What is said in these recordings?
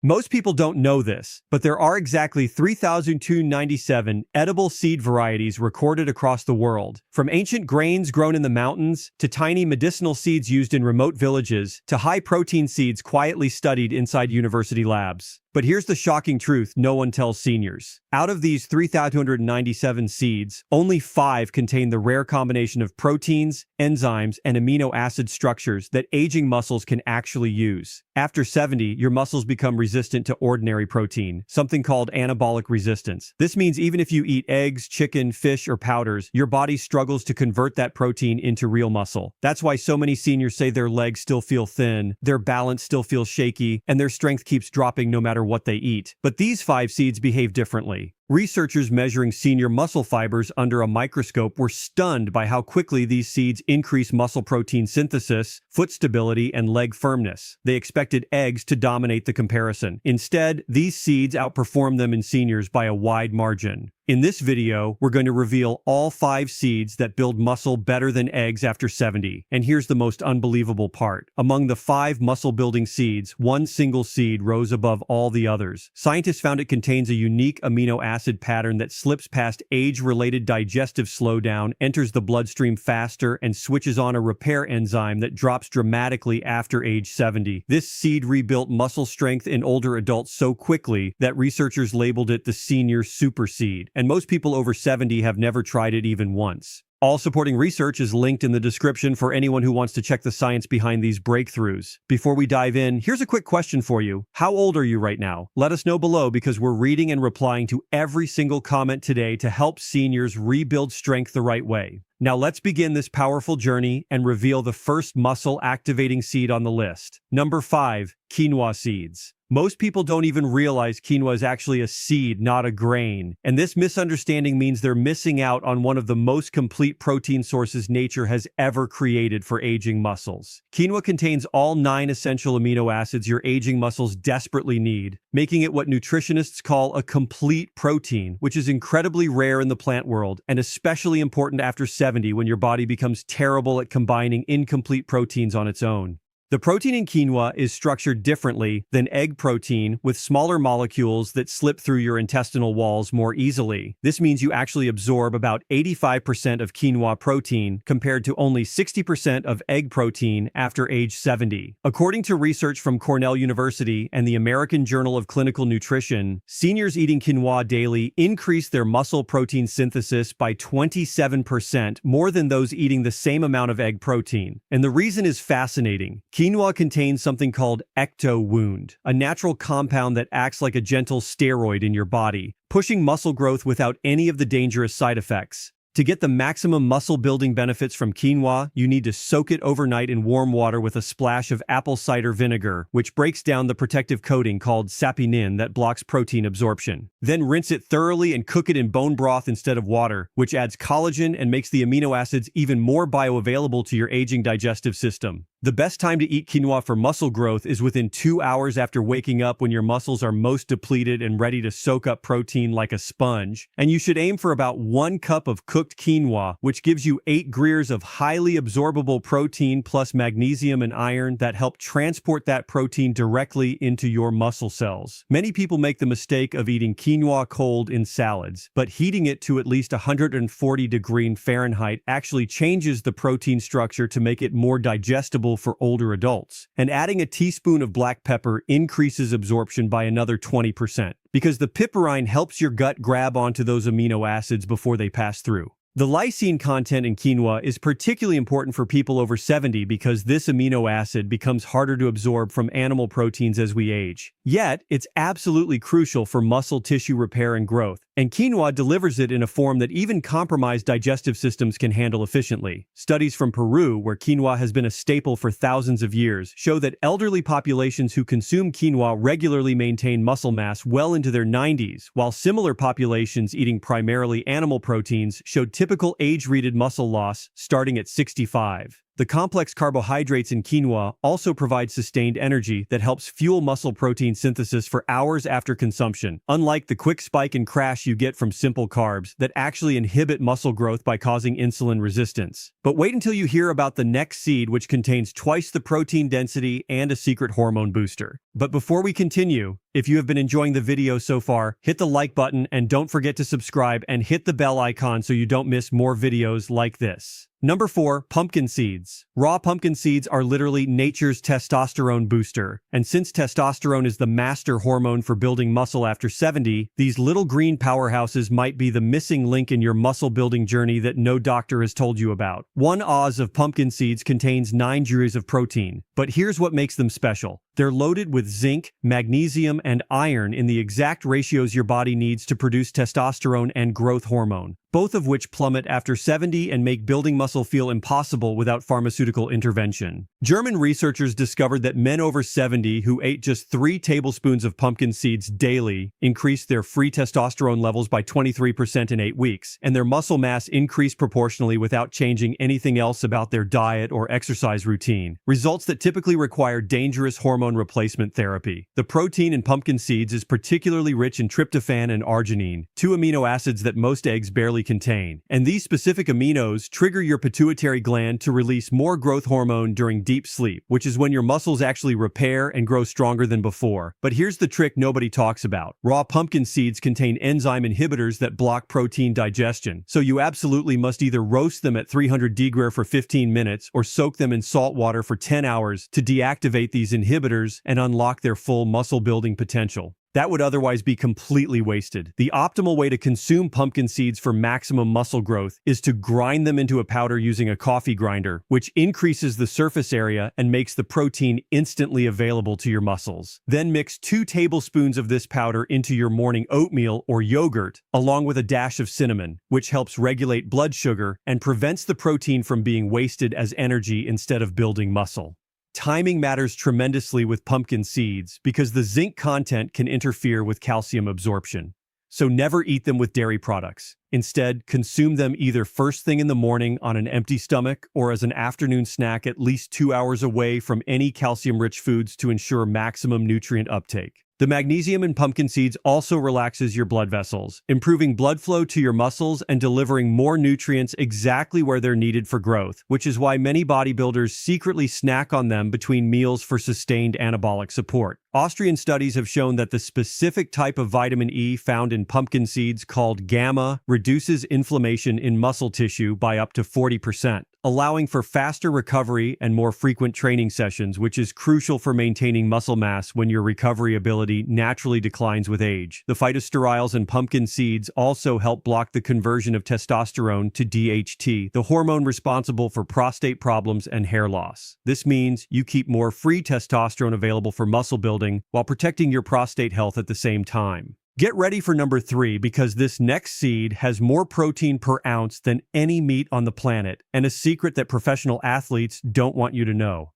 Most people don't know this, but there are exactly 3,297 edible seed varieties recorded across the world, from ancient grains grown in the mountains to tiny medicinal seeds used in remote villages to high-protein seeds quietly studied inside university labs. But here's the shocking truth no one tells seniors. Out of these 3,297 seeds, only 5 contain the rare combination of proteins, enzymes, and amino acid structures that aging muscles can actually use. After 70, your muscles become resistant to ordinary protein, something called anabolic resistance. This means even if you eat eggs, chicken, fish, or powders, your body struggles to convert that protein into real muscle. That's why so many seniors say their legs still feel thin, their balance still feels shaky, and their strength keeps dropping no matter what they eat. But these 5 seeds behave differently. Researchers measuring senior muscle fibers under a microscope were stunned by how quickly these seeds increase muscle protein synthesis, foot stability, and leg firmness. They expected eggs to dominate the comparison. Instead, these seeds outperform them in seniors by a wide margin. In this video, we're going to reveal all 5 seeds that build muscle better than eggs after 70. And here's the most unbelievable part. Among the 5 muscle-building seeds, one single seed rose above all the others. Scientists found it contains a unique amino acid pattern that slips past age-related digestive slowdown, enters the bloodstream faster, and switches on a repair enzyme that drops dramatically after age 70. This seed rebuilt muscle strength in older adults so quickly that researchers labeled it the senior super seed. And most people over 70 have never tried it even once. All supporting research is linked in the description for anyone who wants to check the science behind these breakthroughs. Before we dive in, here's a quick question for you. How old are you right now? Let us know below because we're reading and replying to every single comment today to help seniors rebuild strength the right way. Now let's begin this powerful journey and reveal the first muscle-activating seed on the list. Number 5, quinoa seeds. Most people don't even realize quinoa is actually a seed, not a grain. And this misunderstanding means they're missing out on one of the most complete protein sources nature has ever created for aging muscles. Quinoa contains all 9 essential amino acids your aging muscles desperately need, making it what nutritionists call a complete protein, which is incredibly rare in the plant world and especially important after 70 when your body becomes terrible at combining incomplete proteins on its own. The protein in quinoa is structured differently than egg protein, with smaller molecules that slip through your intestinal walls more easily. This means you actually absorb about 85% of quinoa protein compared to only 60% of egg protein after age 70. According to research from Cornell University and the American Journal of Clinical Nutrition, seniors eating quinoa daily increase their muscle protein synthesis by 27%, more than those eating the same amount of egg protein. And the reason is fascinating. Quinoa contains something called ecto-wound, a natural compound that acts like a gentle steroid in your body, pushing muscle growth without any of the dangerous side effects. To get the maximum muscle-building benefits from quinoa, you need to soak it overnight in warm water with a splash of apple cider vinegar, which breaks down the protective coating called saponin that blocks protein absorption. Then rinse it thoroughly and cook it in bone broth instead of water, which adds collagen and makes the amino acids even more bioavailable to your aging digestive system. The best time to eat quinoa for muscle growth is within 2 hours after waking up when your muscles are most depleted and ready to soak up protein like a sponge. And you should aim for about 1 cup of cooked quinoa, which gives you 8 greers of highly absorbable protein plus magnesium and iron that help transport that protein directly into your muscle cells. Many people make the mistake of eating quinoa cold in salads, but heating it to at least 140 degrees Fahrenheit actually changes the protein structure to make it more digestible for older adults, and adding a teaspoon of black pepper increases absorption by another 20%, because the piperine helps your gut grab onto those amino acids before they pass through. The lysine content in quinoa is particularly important for people over 70 because this amino acid becomes harder to absorb from animal proteins as we age. Yet, it's absolutely crucial for muscle tissue repair and growth, and quinoa delivers it in a form that even compromised digestive systems can handle efficiently. Studies from Peru, where quinoa has been a staple for thousands of years, show that elderly populations who consume quinoa regularly maintain muscle mass well into their 90s, while similar populations eating primarily animal proteins showed typical age-related muscle loss starting at 65. The complex carbohydrates in quinoa also provide sustained energy that helps fuel muscle protein synthesis for hours after consumption, unlike the quick spike and crash you get from simple carbs that actually inhibit muscle growth by causing insulin resistance. But wait until you hear about the next seed, which contains twice the protein density and a secret hormone booster. But before we continue, if you have been enjoying the video so far, hit the like button and don't forget to subscribe and hit the bell icon so you don't miss more videos like this. Number 4, pumpkin seeds. Raw pumpkin seeds are literally nature's testosterone booster. And since testosterone is the master hormone for building muscle after 70, these little green powerhouses might be the missing link in your muscle building journey that no doctor has told you about. 1 oz of pumpkin seeds contains 9 joules of protein. But here's what makes them special. They're loaded with zinc, magnesium, and iron in the exact ratios your body needs to produce testosterone and growth hormone, both of which plummet after 70 and make building muscle feel impossible without pharmaceutical intervention. German researchers discovered that men over 70 who ate just 3 tablespoons of pumpkin seeds daily increased their free testosterone levels by 23% in 8 weeks, and their muscle mass increased proportionally without changing anything else about their diet or exercise routine. Results that typically require dangerous hormone replacement therapy. The protein in pumpkin seeds is particularly rich in tryptophan and arginine, 2 amino acids that most eggs barely contain. And these specific aminos trigger your pituitary gland to release more growth hormone during deep sleep, which is when your muscles actually repair and grow stronger than before. But here's the trick nobody talks about. Raw pumpkin seeds contain enzyme inhibitors that block protein digestion, so you absolutely must either roast them at 300 degrees for 15 minutes or soak them in salt water for 10 hours to deactivate these inhibitors and unlock their full muscle building potential. That would otherwise be completely wasted. The optimal way to consume pumpkin seeds for maximum muscle growth is to grind them into a powder using a coffee grinder, which increases the surface area and makes the protein instantly available to your muscles. Then mix 2 tablespoons of this powder into your morning oatmeal or yogurt, along with a dash of cinnamon, which helps regulate blood sugar and prevents the protein from being wasted as energy instead of building muscle. Timing matters tremendously with pumpkin seeds because the zinc content can interfere with calcium absorption. So never eat them with dairy products. Instead, consume them either first thing in the morning on an empty stomach or as an afternoon snack at least 2 hours away from any calcium-rich foods to ensure maximum nutrient uptake. The magnesium in pumpkin seeds also relaxes your blood vessels, improving blood flow to your muscles and delivering more nutrients exactly where they're needed for growth, which is why many bodybuilders secretly snack on them between meals for sustained anabolic support. Austrian studies have shown that the specific type of vitamin E found in pumpkin seeds called gamma reduces inflammation in muscle tissue by up to 40%, allowing for faster recovery and more frequent training sessions, which is crucial for maintaining muscle mass when your recovery ability naturally declines with age. The phytosterols in pumpkin seeds also help block the conversion of testosterone to DHT, the hormone responsible for prostate problems and hair loss. This means you keep more free testosterone available for muscle building while protecting your prostate health at the same time. Get ready for number 3 because this next seed has more protein per ounce than any meat on the planet, and a secret that professional athletes don't want you to know.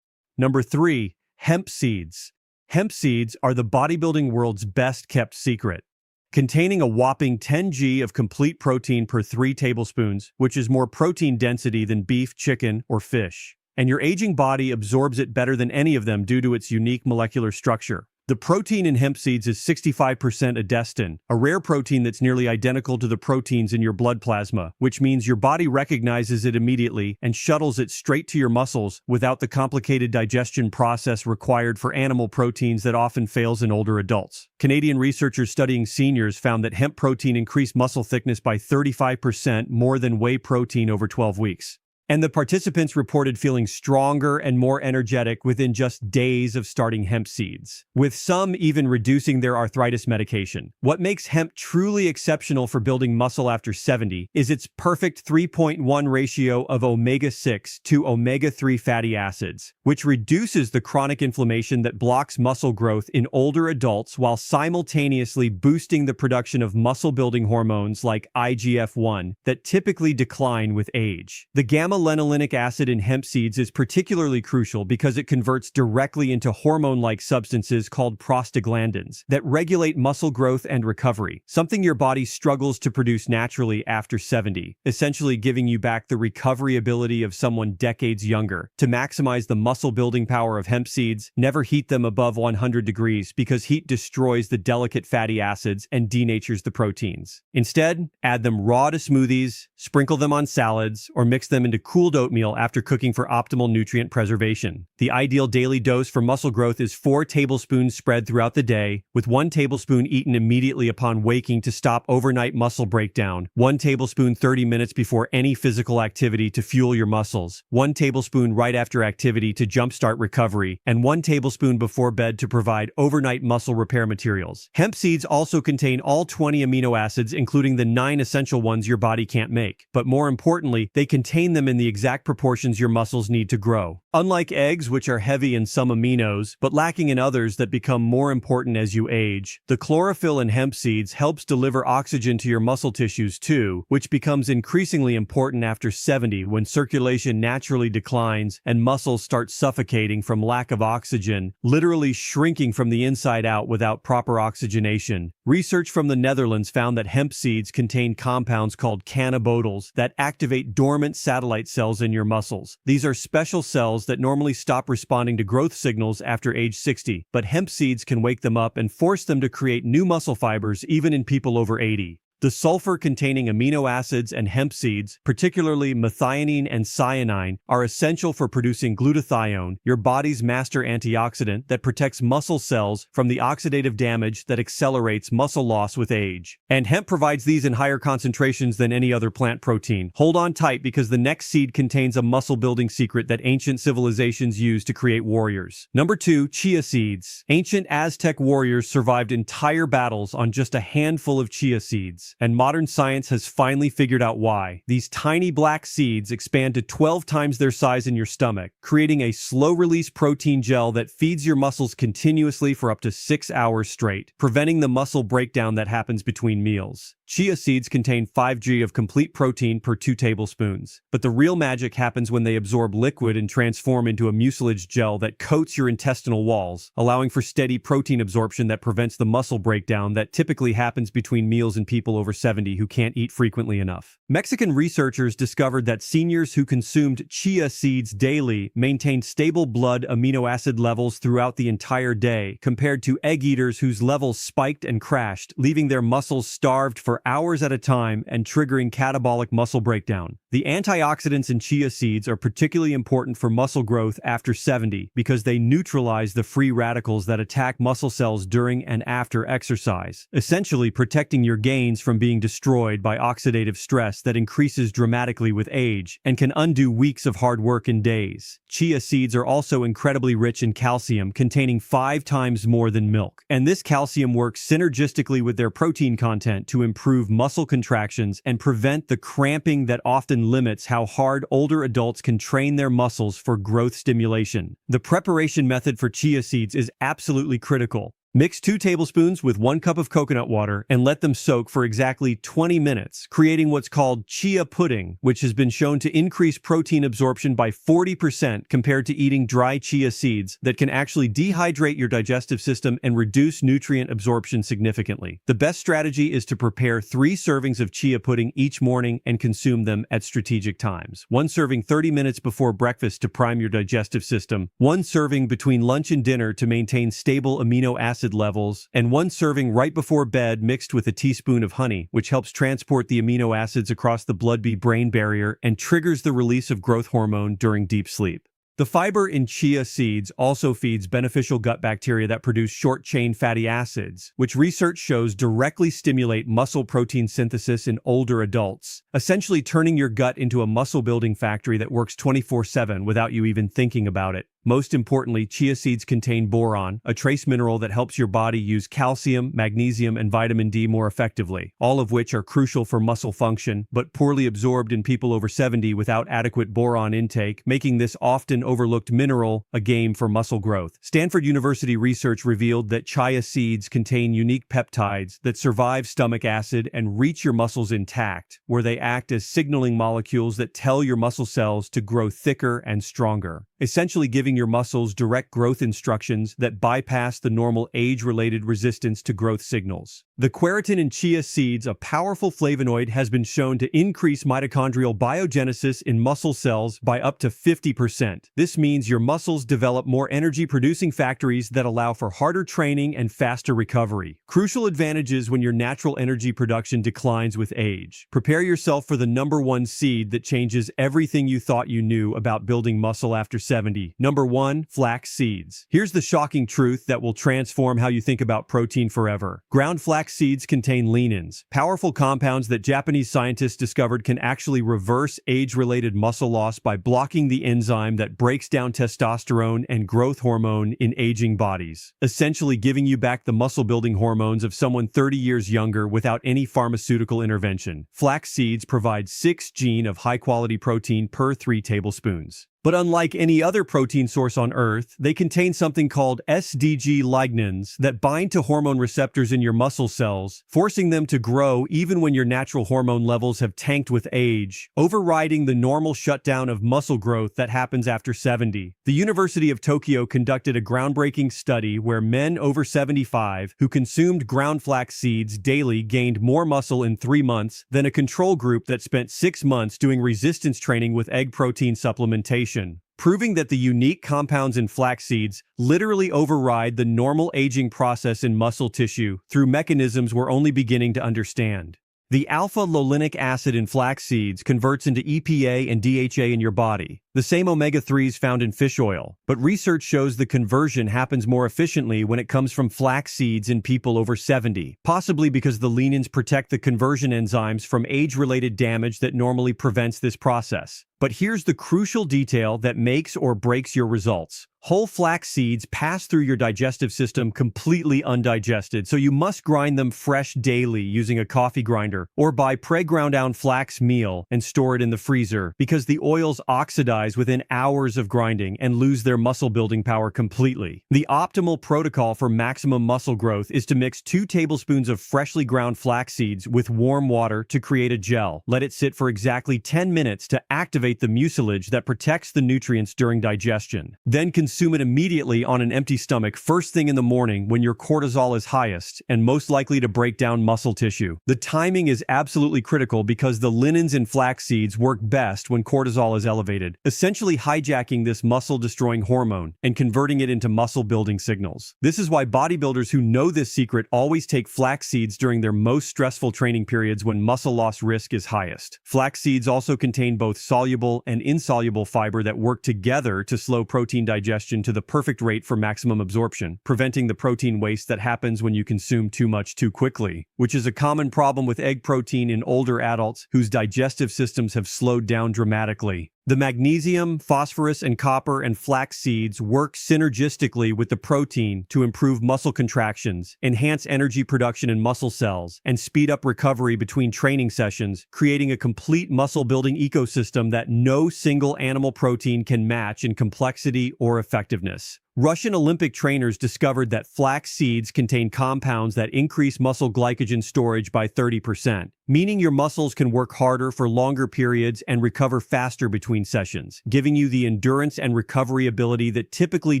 Number 3, hemp seeds. Hemp seeds are the bodybuilding world's best kept secret. Containing a whopping 10 g of complete protein per 3 tablespoons, which is more protein density than beef, chicken, or fish. And your aging body absorbs it better than any of them due to its unique molecular structure. The protein in hemp seeds is 65% adestin, a rare protein that's nearly identical to the proteins in your blood plasma, which means your body recognizes it immediately and shuttles it straight to your muscles without the complicated digestion process required for animal proteins that often fails in older adults. Canadian researchers studying seniors found that hemp protein increased muscle thickness by 35% more than whey protein over 12 weeks. And the participants reported feeling stronger and more energetic within just days of starting hemp seeds, with some even reducing their arthritis medication. What makes hemp truly exceptional for building muscle after 70 is its perfect 3.1 ratio of omega-6 to omega-3 fatty acids, which reduces the chronic inflammation that blocks muscle growth in older adults while simultaneously boosting the production of muscle-building hormones like IGF-1 that typically decline with age. The gamma-linolenic acid in hemp seeds is particularly crucial because it converts directly into hormone-like substances called prostaglandins that regulate muscle growth and recovery, something your body struggles to produce naturally after 70, essentially giving you back the recovery ability of someone decades younger. To maximize the muscle-building power of hemp seeds, never heat them above 100 degrees because heat destroys the delicate fatty acids and denatures the proteins. Instead, add them raw to smoothies, sprinkle them on salads, or mix them into cooled oatmeal after cooking for optimal nutrient preservation. The ideal daily dose for muscle growth is 4 tablespoons spread throughout the day, with 1 tablespoon eaten immediately upon waking to stop overnight muscle breakdown, 1 tablespoon 30 minutes before any physical activity to fuel your muscles, 1 tablespoon right after activity to jumpstart recovery, and 1 tablespoon before bed to provide overnight muscle repair materials. Hemp seeds also contain all 20 amino acids, including the 9 essential ones your body can't make. But more importantly, they contain them in the exact proportions your muscles need to grow. Unlike eggs, which are heavy in some aminos, but lacking in others that become more important as you age, the chlorophyll in hemp seeds helps deliver oxygen to your muscle tissues too, which becomes increasingly important after 70 when circulation naturally declines and muscles start suffocating from lack of oxygen, literally shrinking from the inside out without proper oxygenation. Research from the Netherlands found that hemp seeds contain compounds called cannabinoids that activate dormant satellite cells in your muscles. These are special cells that normally stop responding to growth signals after age 60, but hemp seeds can wake them up and force them to create new muscle fibers even in people over 80. The sulfur-containing amino acids and hemp seeds, particularly methionine and cyanine, are essential for producing glutathione, your body's master antioxidant that protects muscle cells from the oxidative damage that accelerates muscle loss with age. And hemp provides these in higher concentrations than any other plant protein. Hold on tight because the next seed contains a muscle-building secret that ancient civilizations used to create warriors. Number 2, chia seeds. Ancient Aztec warriors survived entire battles on just a handful of chia seeds. And modern science has finally figured out why. These tiny black seeds expand to 12 times their size in your stomach, creating a slow-release protein gel that feeds your muscles continuously for up to 6 hours straight, preventing the muscle breakdown that happens between meals. Chia seeds contain 5 g of complete protein per 2 tablespoons. But the real magic happens when they absorb liquid and transform into a mucilage gel that coats your intestinal walls, allowing for steady protein absorption that prevents the muscle breakdown that typically happens between meals in people over 70 who can't eat frequently enough. Mexican researchers discovered that seniors who consumed chia seeds daily maintained stable blood amino acid levels throughout the entire day, compared to egg eaters whose levels spiked and crashed, leaving their muscles starved for hours at a time and triggering catabolic muscle breakdown. The antioxidants in chia seeds are particularly important for muscle growth after 70 because they neutralize the free radicals that attack muscle cells during and after exercise, essentially protecting your gains from being destroyed by oxidative stress that increases dramatically with age and can undo weeks of hard work in days. Chia seeds are also incredibly rich in calcium, containing 5 times more than milk. And this calcium works synergistically with their protein content to improve muscle contractions and prevent the cramping that often limits how hard older adults can train their muscles for growth stimulation. The preparation method for chia seeds is absolutely critical. Mix 2 tablespoons with 1 cup of coconut water and let them soak for exactly 20 minutes, creating what's called chia pudding, which has been shown to increase protein absorption by 40% compared to eating dry chia seeds that can actually dehydrate your digestive system and reduce nutrient absorption significantly. The best strategy is to prepare 3 servings of chia pudding each morning and consume them at strategic times. 1 serving 30 minutes before breakfast to prime your digestive system, 1 serving between lunch and dinner to maintain stable amino acid levels, and 1 serving right before bed mixed with a teaspoon of honey, which helps transport the amino acids across the blood-brain barrier and triggers the release of growth hormone during deep sleep. The fiber in chia seeds also feeds beneficial gut bacteria that produce short-chain fatty acids, which research shows directly stimulate muscle protein synthesis in older adults, essentially turning your gut into a muscle-building factory that works 24/7 without you even thinking about it. Most importantly, chia seeds contain boron, a trace mineral that helps your body use calcium, magnesium, and vitamin D more effectively, all of which are crucial for muscle function, but poorly absorbed in people over 70 without adequate boron intake, making this often overlooked mineral a game for muscle growth. Stanford University research revealed that chia seeds contain unique peptides that survive stomach acid and reach your muscles intact, where they act as signaling molecules that tell your muscle cells to grow thicker and stronger, essentially giving your muscles direct growth instructions that bypass the normal age-related resistance to growth signals. The quercetin in chia seeds, a powerful flavonoid, has been shown to increase mitochondrial biogenesis in muscle cells by up to 50%. This means your muscles develop more energy-producing factories that allow for harder training and faster recovery. Crucial advantages when your natural energy production declines with age. Prepare yourself for the number one seed that changes everything you thought you knew about building muscle after 70. Number 1. Flax seeds. Here's the shocking truth that will transform how you think about protein forever. Ground flax seeds contain lignans, powerful compounds that Japanese scientists discovered can actually reverse age-related muscle loss by blocking the enzyme that breaks down testosterone and growth hormone in aging bodies, essentially giving you back the muscle-building hormones of someone 30 years younger without any pharmaceutical intervention. Flax seeds provide 6 genes of high-quality protein per 3 tablespoons. But unlike any other protein source on Earth, they contain something called SDG lignans that bind to hormone receptors in your muscle cells, forcing them to grow even when your natural hormone levels have tanked with age, overriding the normal shutdown of muscle growth that happens after 70. The University of Tokyo conducted a groundbreaking study where men over 75 who consumed ground flax seeds daily gained more muscle in 3 months than a control group that spent 6 months doing resistance training with egg protein supplementation, proving that the unique compounds in flax seeds literally override the normal aging process in muscle tissue through mechanisms we're only beginning to understand. The alpha-lolinic acid in flax seeds converts into EPA and DHA in your body, the same omega-3s found in fish oil, but research shows the conversion happens more efficiently when it comes from flax seeds in people over 70, possibly because the lignans protect the conversion enzymes from age-related damage that normally prevents this process. But here's the crucial detail that makes or breaks your results. Whole flax seeds pass through your digestive system completely undigested, so you must grind them fresh daily using a coffee grinder or buy pre-ground down flax meal and store it in the freezer because the oils oxidize within hours of grinding and lose their muscle building power completely. The optimal protocol for maximum muscle growth is to mix 2 tablespoons of freshly ground flax seeds with warm water to create a gel. Let it sit for exactly 10 minutes to activate the mucilage that protects the nutrients during digestion. Then consume it immediately on an empty stomach first thing in the morning when your cortisol is highest and most likely to break down muscle tissue. The timing is absolutely critical because the lignans in flax seeds work best when cortisol is elevated, essentially hijacking this muscle-destroying hormone and converting it into muscle-building signals. This is why bodybuilders who know this secret always take flax seeds during their most stressful training periods when muscle loss risk is highest. Flax seeds also contain both soluble and insoluble fiber that work together to slow protein digestion to the perfect rate for maximum absorption, preventing the protein waste that happens when you consume too much too quickly, which is a common problem with egg protein in older adults whose digestive systems have slowed down dramatically. The magnesium, phosphorus, and copper and flax seeds work synergistically with the protein to improve muscle contractions, enhance energy production in muscle cells, and speed up recovery between training sessions, creating a complete muscle-building ecosystem that no single animal protein can match in complexity or effectiveness. Russian Olympic trainers discovered that flax seeds contain compounds that increase muscle glycogen storage by 30%, meaning your muscles can work harder for longer periods and recover faster between sessions, giving you the endurance and recovery ability that typically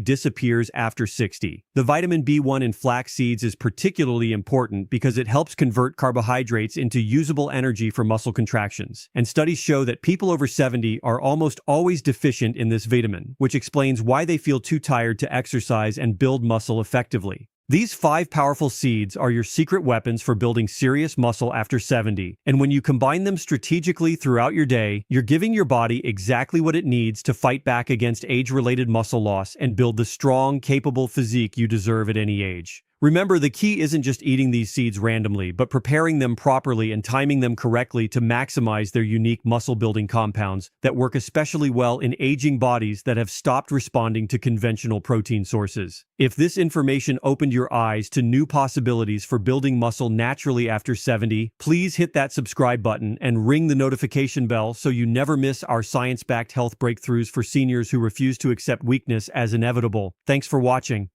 disappears after 60. The vitamin B1 in flax seeds is particularly important because it helps convert carbohydrates into usable energy for muscle contractions, and studies show that people over 70 are almost always deficient in this vitamin, which explains why they feel too tired to exercise and build muscle effectively. These 5 powerful seeds are your secret weapons for building serious muscle after 70, and when you combine them strategically throughout your day, you're giving your body exactly what it needs to fight back against age-related muscle loss and build the strong, capable physique you deserve at any age. Remember, the key isn't just eating these seeds randomly, but preparing them properly and timing them correctly to maximize their unique muscle-building compounds that work especially well in aging bodies that have stopped responding to conventional protein sources. If this information opened your eyes to new possibilities for building muscle naturally after 70, please hit that subscribe button and ring the notification bell so you never miss our science-backed health breakthroughs for seniors who refuse to accept weakness as inevitable. Thanks for watching.